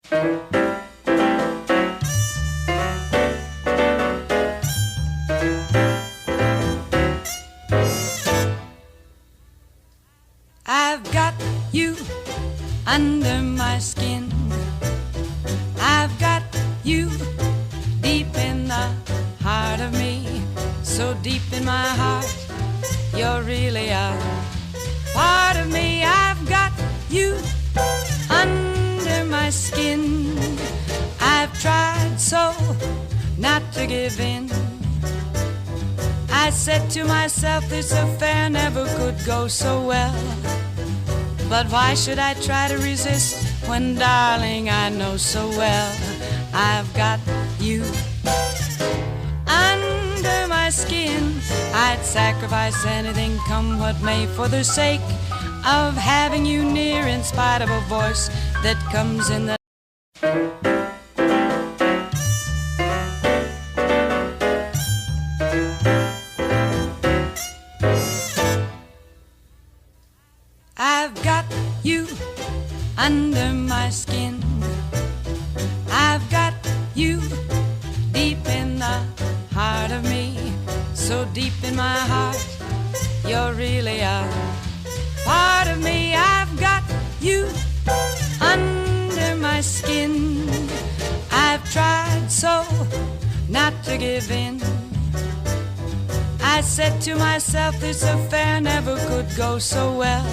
I've got you under my skin. I've got you deep in the heart of me. So deep in my heart, you're really a part of me. I've got you under my skin. I've tried so not to give in. I said to myself, this affair never could go so well. But why should I try to resist when, darling, I know so well I've got you under my skin. I'd sacrifice anything, come what may, for the sake of having you near, in spite of a voice that comes in the I've got you under my skin. I've got you deep in the heart of me. So deep in my heart, you're really a part of me. I've got you under my skin. I've tried so not to give in. I said to myself, this affair never could go so well.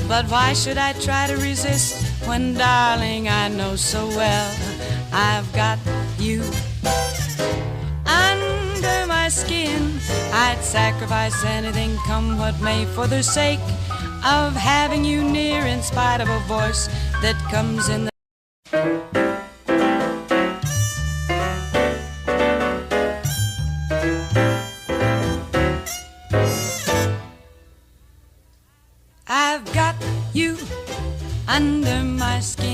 But why should I try to resist when, darling, I know so well I've got you under my skin. I'd sacrifice anything, come what may, for the sake of having you near, in spite of a voice that comes in the I've got you under my skin.